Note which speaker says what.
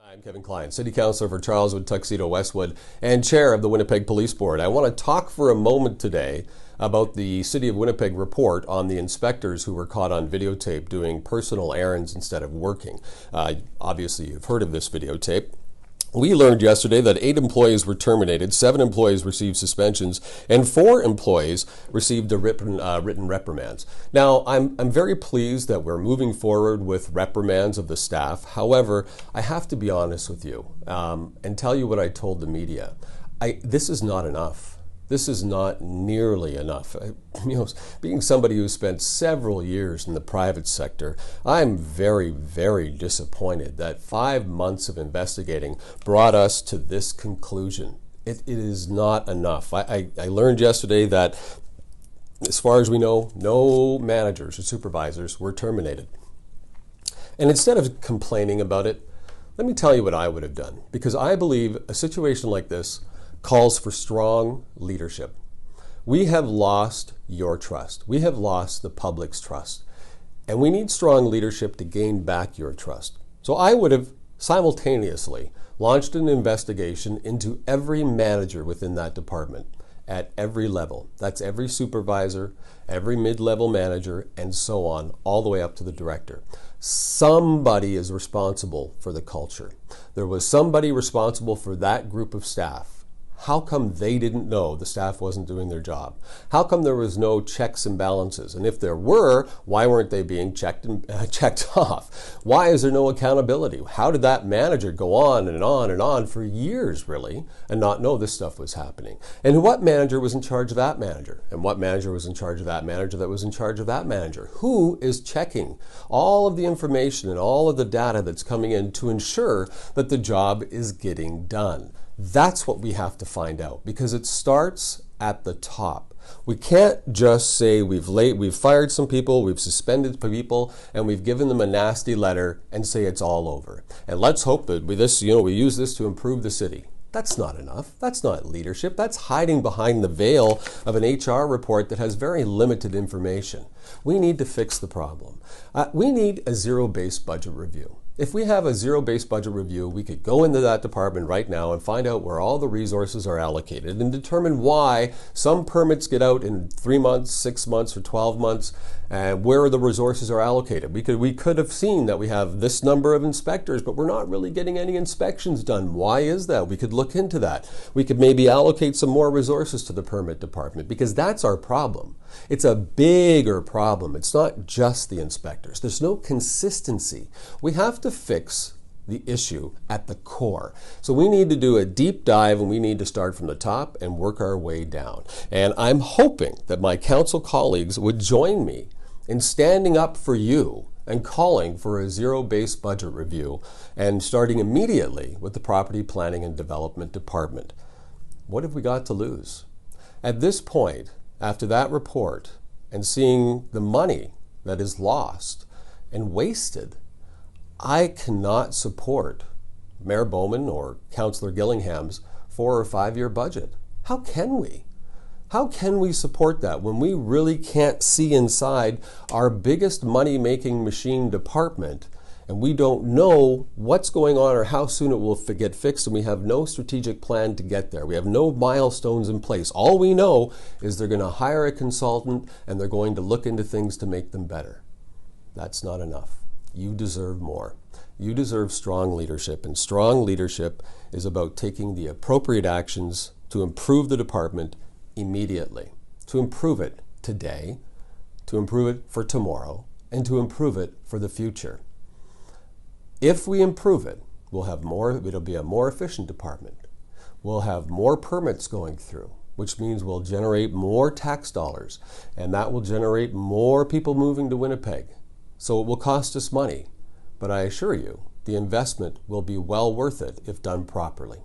Speaker 1: I'm Kevin Klein, City Councilor for Charleswood, Tuxedo, Westwood, and Chair of the Winnipeg Police Board. I want to talk for a moment today about the City of Winnipeg report on the inspectors who were caught on videotape doing personal errands instead of working. Obviously, you've heard of this videotape. We learned yesterday that 8 employees were terminated, 7 employees received suspensions, and 4 employees received written reprimands. Now, I'm very pleased that we're moving forward with reprimands of the staff. However, I have to be honest with you and tell you what I told the media. This is not enough. This is not nearly enough. Being somebody who spent several years in the private sector, I'm very, very disappointed that 5 months of investigating brought us to this conclusion. It is not enough. I learned yesterday that, as far as we know, no managers or supervisors were terminated. And instead of complaining about it, let me tell you what I would have done, because I believe a situation like this calls for strong leadership. We have lost your trust. We have lost the public's trust. And we need strong leadership to gain back your trust. So I would have simultaneously launched an investigation into every manager within that department at every level. That's every supervisor, every mid-level manager, and so on, all the way up to the director. Somebody is responsible for the culture. There was somebody responsible for that group of staff. How come they didn't know the staff wasn't doing their job? How come there was no checks and balances? And if there were, why weren't they being checked off? Why is there no accountability? How did that manager go on and on and on for years, really, and not know this stuff was happening? And what manager was in charge of that manager? And what manager was in charge of that manager that was in charge of that manager? Who is checking all of the information and all of the data that's coming in to ensure that the job is getting done? That's what we have to find out, because it starts at the top. We can't just say we've fired some people, we've suspended people, and we've given them a nasty letter and say it's all over. And let's hope that we use this to improve the city. That's not enough. That's not leadership. That's hiding behind the veil of an HR report that has very limited information. We need to fix the problem. We need a zero-based budget review. If we have a zero-based budget review, we could go into that department right now and find out where all the resources are allocated and determine why some permits get out in 3 months, 6 months, or 12 months, and where the resources are allocated. We could have seen that we have this number of inspectors, but we're not really getting any inspections done. Why is that? We could look into that. We could maybe allocate some more resources to the permit department, because that's our problem. It's a bigger problem. It's not just the inspectors. There's no consistency. We have to fix the issue at the core. So we need to do a deep dive, and we need to start from the top and work our way down. And I'm hoping that my council colleagues would join me in standing up for you and calling for a zero-based budget review, and starting immediately with the Property Planning and Development Department. What have we got to lose? At this point, after that report and seeing the money that is lost and wasted, I cannot support Mayor Bowman or Councillor Gillingham's 4 or 5 year budget. How can we? How can we support that when we really can't see inside our biggest money-making machine department, and we don't know what's going on or how soon it will get fixed, and we have no strategic plan to get there? We have no milestones in place. All we know is they're going to hire a consultant and they're going to look into things to make them better. That's not enough. You deserve more. You deserve strong leadership, and strong leadership is about taking the appropriate actions to improve the department immediately, to improve it today, to improve it for tomorrow, and to improve it for the future. If we improve it, it'll be a more efficient department. We'll have more permits going through, which means we'll generate more tax dollars, and that will generate more people moving to Winnipeg. So it will cost us money, but I assure you, the investment will be well worth it if done properly.